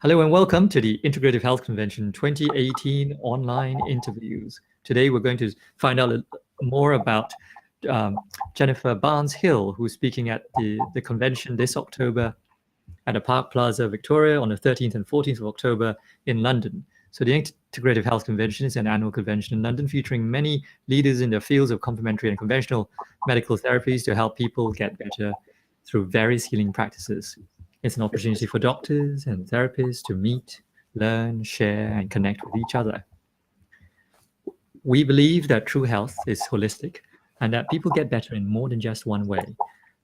Hello and welcome to the Integrative Health Convention 2018 online interviews. Today we're going to find out more about Jennifer Barnes-Hill, who's speaking at the convention this October at the Park Plaza, Victoria on the 13th and 14th of October in London. So the Integrative Health Convention is an annual convention in London featuring many leaders in the fields of complementary and conventional medical therapies to help people get better through various healing practices. It's an opportunity for doctors and therapists to meet, learn, share, and connect with each other. We believe that true health is holistic and that people get better in more than just one way,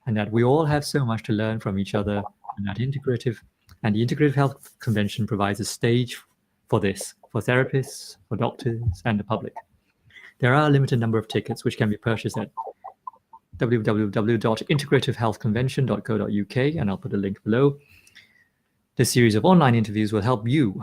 and that we all have so much to learn from each other, and that the Integrative Health Convention provides a stage for this, for therapists, for doctors, and the public. There are a limited number of tickets which can be purchased at www.integrativehealthconvention.co.uk, and I'll put a link below. This series of online interviews will help you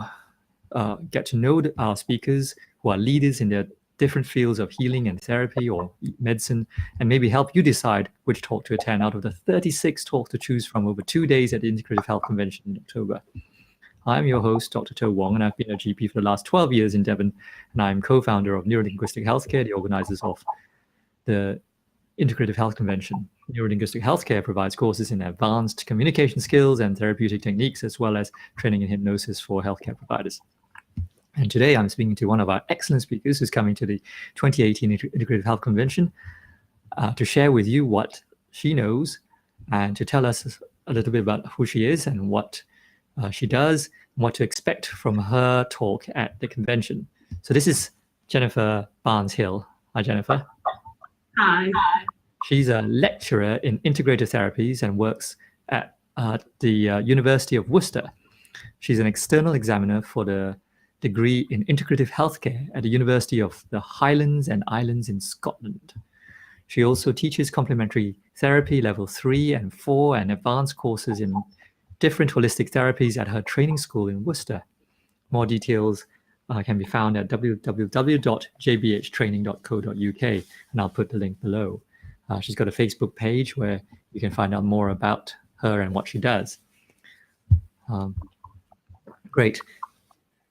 get to know our speakers who are leaders in their different fields of healing and therapy or medicine, and maybe help you decide which talk to attend out of the 36 talks to choose from over 2 days at the Integrative Health Convention in October. I'm your host, Dr. Wong, and I've been a GP for the last 12 years in Devon, and I'm co-founder of Neurolinguistic Healthcare, the organizers of the Integrative Health Convention. Neurolinguistic Healthcare provides courses in advanced communication skills and therapeutic techniques, as well as training in hypnosis for healthcare providers. And today I'm speaking to one of our excellent speakers who's coming to the 2018 Integrative Health Convention to share with you what she knows and to tell us a little bit about who she is and what she does, and what to expect from her talk at the convention. So this is Jennifer Barnes-Hill. Hi, Jennifer. Hi. She's a lecturer in integrative therapies and works at the University of Worcester. She's an external examiner for the degree in integrative healthcare at the University of the Highlands and Islands in Scotland. She also teaches complementary therapy level 3 and 4 and advanced courses in different holistic therapies at her training school in Worcester. More details can be found at www.jbhtraining.co.uk, and I'll put the link below. She's got a Facebook page where you can find out more about her and what she does. Great.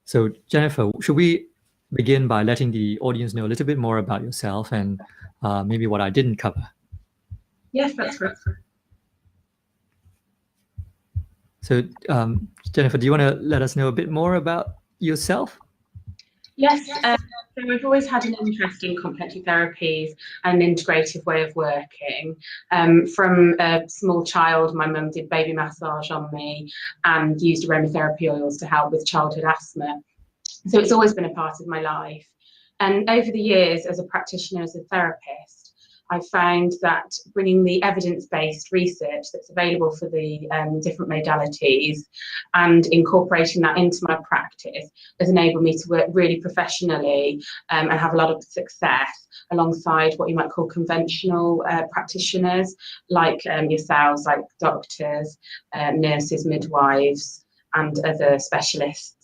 So Jennifer, should we begin by letting the audience know a little bit more about yourself and maybe what I didn't cover? Yes, that's great. So Jennifer, do you want to let us know a bit more about yourself? Yes, so I've always had an interest in complementary therapies and an integrative way of working. From a small child, my mum did baby massage on me and used aromatherapy oils to help with childhood asthma. So it's always been a part of my life. And over the years, as a practitioner, as a therapist, I found that bringing the evidence-based research that's available for the different modalities and incorporating that into my practice has enabled me to work really professionally and have a lot of success alongside what you might call conventional practitioners like yourselves, like doctors, nurses, midwives, and other specialists.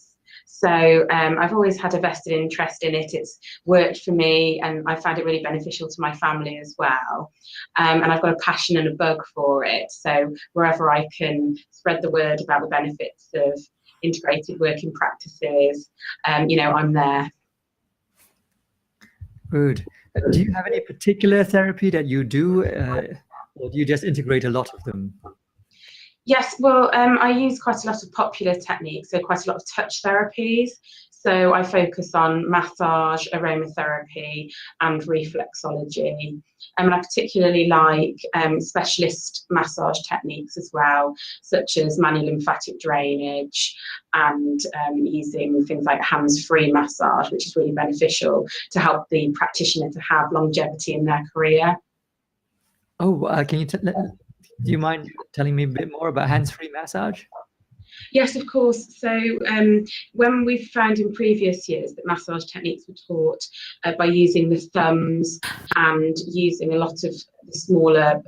So I've always had a vested interest in it. It's worked for me and I found it really beneficial to my family as well. And I've got a passion and a bug for it. So wherever I can spread the word about the benefits of integrated working practices, I'm there. Good. Do you have any particular therapy that you do, or do you just integrate a lot of them? Yes, well, I use quite a lot of popular techniques, so quite a lot of touch therapies. So I focus on massage, aromatherapy, and reflexology. And I particularly like specialist massage techniques as well, such as manual lymphatic drainage and using things like hands-free massage, which is really beneficial to help the practitioner to have longevity in their career. Oh, can you do you mind telling me a bit more about hands-free massage? Yes, of course. So when we've found in previous years that massage techniques were taught by using the thumbs and using a lot of the smaller,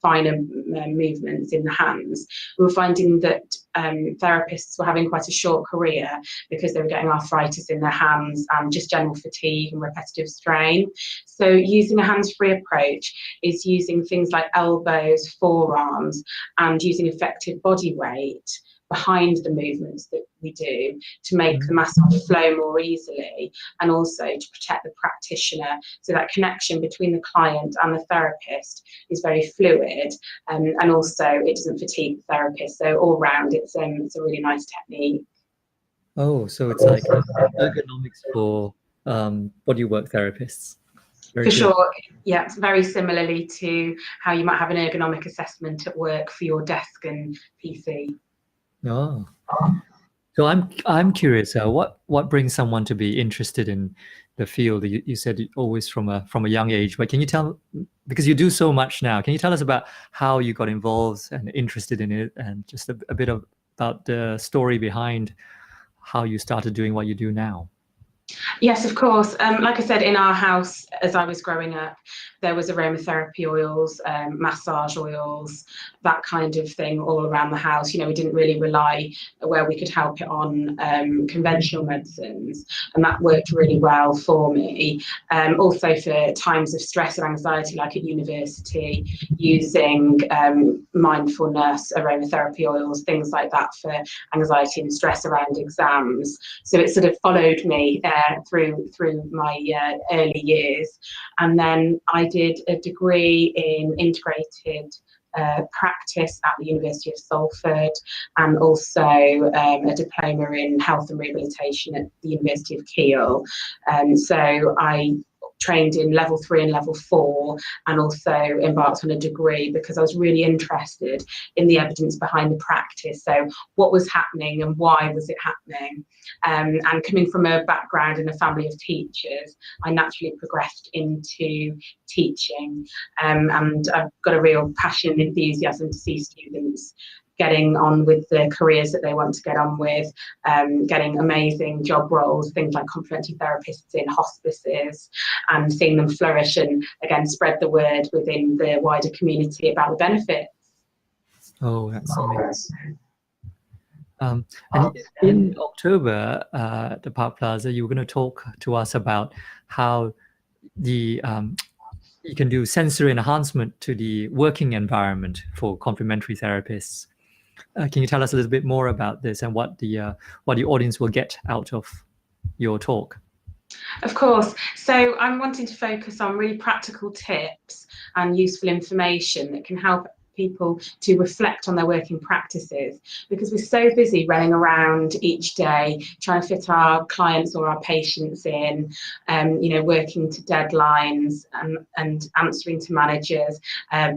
finer movements in the hands, we were finding that therapists were having quite a short career because they were getting arthritis in their hands and just general fatigue and repetitive strain. So using a hands-free approach is using things like elbows, forearms, and using effective body weight behind the movements that we do to make the massage flow more easily, and also to protect the practitioner, so that connection between the client and the therapist is very fluid, and also it doesn't fatigue the therapist. So all round, it's a really nice technique. Oh, so it's like ergonomics for bodywork therapists. Very For good. sure, yeah, it's very similarly to how you might have an ergonomic assessment at work for your desk and PC. Oh, so I'm curious. What brings someone to be interested in the field? You said always from a young age, but can you tell, because you do so much now, can you tell us about how you got involved and interested in it, and just a bit about the story behind how you started doing what you do now? Yes, of course. Like I said, in our house, as I was growing up, there was aromatherapy oils, massage oils, that kind of thing all around the house. You know, we didn't really rely where we could help it on conventional medicines, and that worked really well for me. Also for times of stress and anxiety, like at university, using mindfulness, aromatherapy oils, things like that for anxiety and stress around exams. So it sort of followed me through my early years, and then I did a degree in integrated practice at the University of Salford, and also a diploma in health and rehabilitation at the University of Kiel. So I trained in level 3 and level 4, and also embarked on a degree because I was really interested in the evidence behind the practice. So what was happening and why was it happening? And coming from a background in a family of teachers, I naturally progressed into teaching, and I've got a real passion and enthusiasm to see students getting on with the careers that they want to get on with, getting amazing job roles, things like complementary therapists in hospices, and seeing them flourish and again spread the word within the wider community about the benefits. Oh, that's amazing. And in October at the Park Plaza, you were going to talk to us about how the you can do sensory enhancement to the working environment for complementary therapists. Can you tell us a little bit more about this and what the audience will get out of your talk? Of course. So I'm wanting to focus on really practical tips and useful information that can help people to reflect on their working practices, because we're so busy running around each day trying to fit our clients or our patients in, working to deadlines, and answering to managers,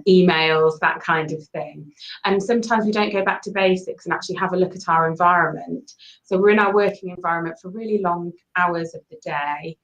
emails, that kind of thing. And sometimes we don't go back to basics and actually have a look at our environment. So we're in our working environment for really long hours of the day,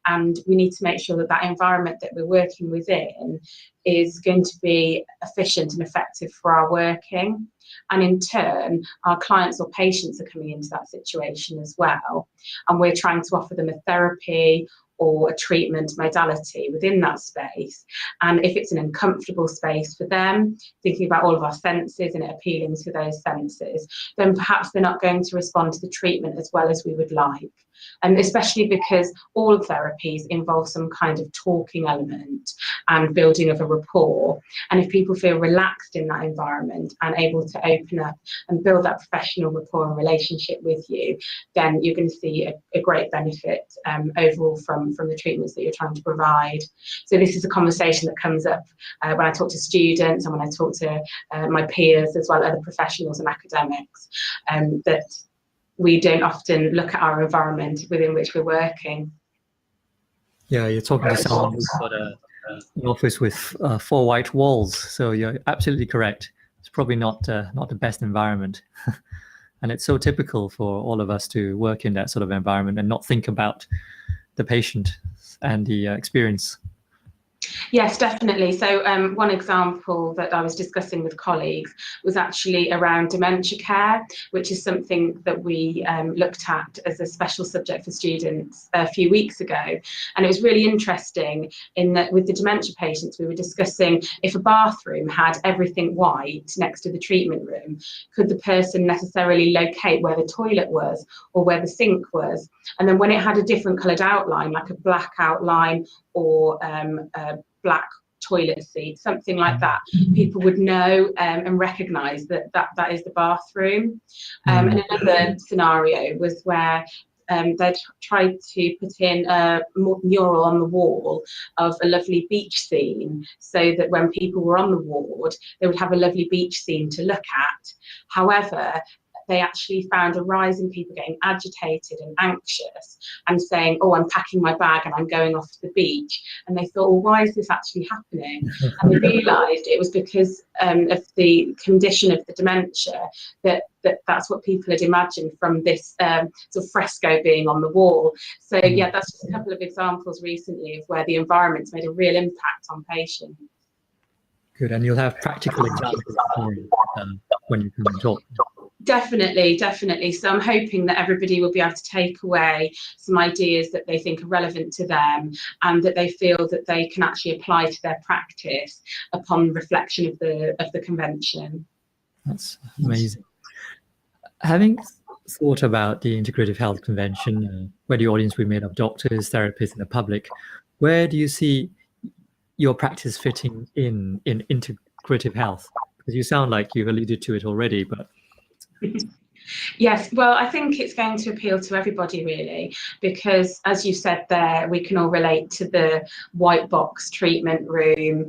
and we need to make sure that that environment that we're working within is going to be efficient and effective for our working. And in turn, our clients or patients are coming into that situation as well, and we're trying to offer them a therapy or a treatment modality within that space. And if it's an uncomfortable space for them, thinking about all of our senses and it appealing to those senses, then perhaps they're not going to respond to the treatment as well as we would like. And especially because all therapies involve some kind of talking element and building of a rapport. And if people feel relaxed in that environment and able to open up and build that professional rapport and relationship with you, then you're going to see a great benefit overall from the treatments that you're trying to provide. So this is a conversation that comes up when I talk to students and when I talk to my peers as well, other professionals and academics, that we don't often look at our environment within which we're working. Yeah, you're talking to someone who's got an office with 4 white walls, so you're absolutely correct. It's probably not the best environment. And it's so typical for all of us to work in that sort of environment and not think about the patient and the experience. Yes, definitely. So one example that I was discussing with colleagues was actually around dementia care, which is something that we looked at as a special subject for students a few weeks ago. And it was really interesting in that with the dementia patients, we were discussing if a bathroom had everything white next to the treatment room, could the person necessarily locate where the toilet was or where the sink was? And then when it had a different coloured outline, like a black outline or a black toilet seat, something like that. People would know and recognise that is the bathroom. And another scenario was where they'd tried to put in a mural on the wall of a lovely beach scene, so that when people were on the ward, they would have a lovely beach scene to look at. However, they actually found a rise in people getting agitated and anxious and saying, oh, I'm packing my bag and I'm going off to the beach. And they thought, well, why is this actually happening? And they realised it was because of the condition of the dementia, that's what people had imagined from this sort of fresco being on the wall. So yeah, that's just a couple of examples recently of where the environment's made a real impact on patients. Good, and you'll have practical examples when you come and talk. Definitely, definitely. So I'm hoping that everybody will be able to take away some ideas that they think are relevant to them and that they feel that they can actually apply to their practice upon reflection of the convention. That's amazing. Having thought about the Integrative Health Convention, where the audience will be made of doctors, therapists, and the public, where do you see your practice fitting in integrative health? Because you sound like you've alluded to it already, but Yes, well, I think it's going to appeal to everybody really, because as you said there, we can all relate to the white box treatment room,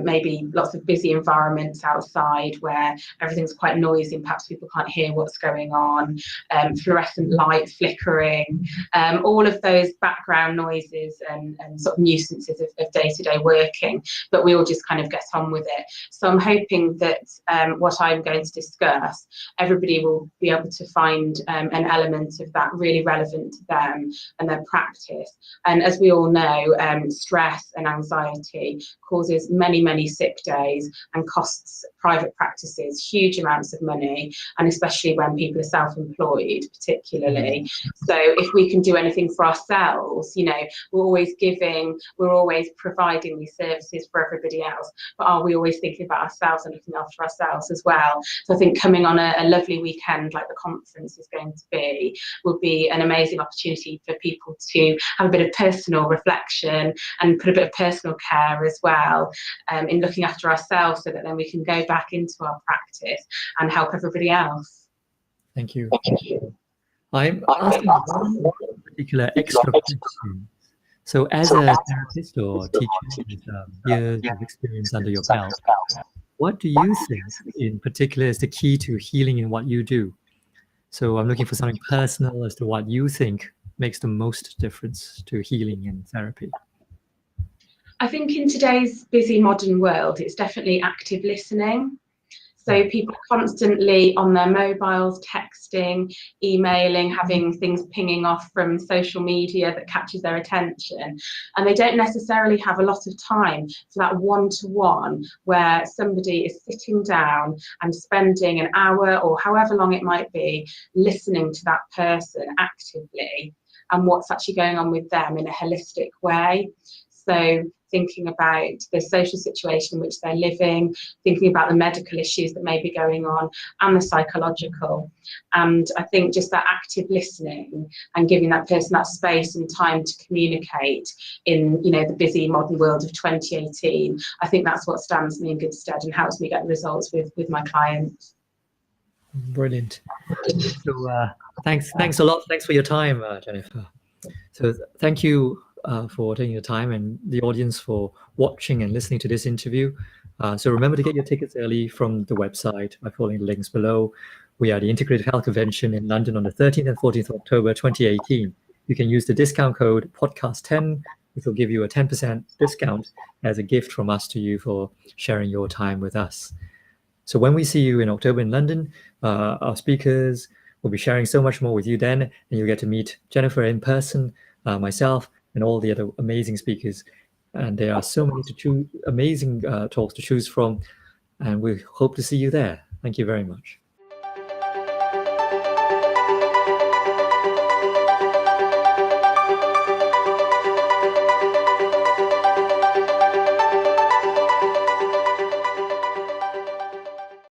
maybe lots of busy environments outside where everything's quite noisy and perhaps people can't hear what's going on, fluorescent light flickering, all of those background noises and sort of nuisances of day-to-day working, but we all just kind of get on with it. So I'm hoping that what I'm going to discuss, everybody will be able to find an element of that really relevant to them and their practice. And as we all know, stress and anxiety causes many sick days and costs private practices huge amounts of money, and especially when people are self-employed particularly. So if we can do anything for ourselves, you know, we're always giving, we're always providing these services for everybody else, but are we always thinking about ourselves and looking after ourselves as well? So I think coming on a lovely weekend like the conference is going to be will be an amazing opportunity for people to have a bit of personal reflection and put a bit of personal care as well in looking after ourselves, so that then we can go back into our practice and help everybody else. Thank you. I'm asking one particular extra question. So as a therapist or teacher with years of experience under your belt, what do you think in particular is the key to healing in what you do? So I'm looking for something personal as to what you think makes the most difference to healing and therapy. I think in today's busy modern world, it's definitely active listening. So people are constantly on their mobiles, texting, emailing, having things pinging off from social media that catches their attention. And they don't necessarily have a lot of time for that one-to-one where somebody is sitting down and spending an hour or however long it might be, listening to that person actively and what's actually going on with them in a holistic way. So thinking about the social situation in which they're living, thinking about the medical issues that may be going on and the psychological. And I think just that active listening and giving that person that space and time to communicate in, you know, the busy modern world of 2018, I think that's what stands me in good stead and helps me get the results with my clients. Brilliant. So thanks a lot. Thanks for your time, Jennifer. So thank you for taking the time, and the audience for watching and listening to this interview. So remember to get your tickets early from the website by following the links below. We are the Integrative Health Convention in London on the 13th and 14th of October 2018. You can use the discount code podcast10, which will give you a 10% discount as a gift from us to you for sharing your time with us. So when we see you in October in London, our speakers will be sharing so much more with you then, and you'll get to meet Jennifer in person, myself, and all the other amazing speakers. And there are so many amazing talks to choose from, and we hope to see you there. Thank you very much.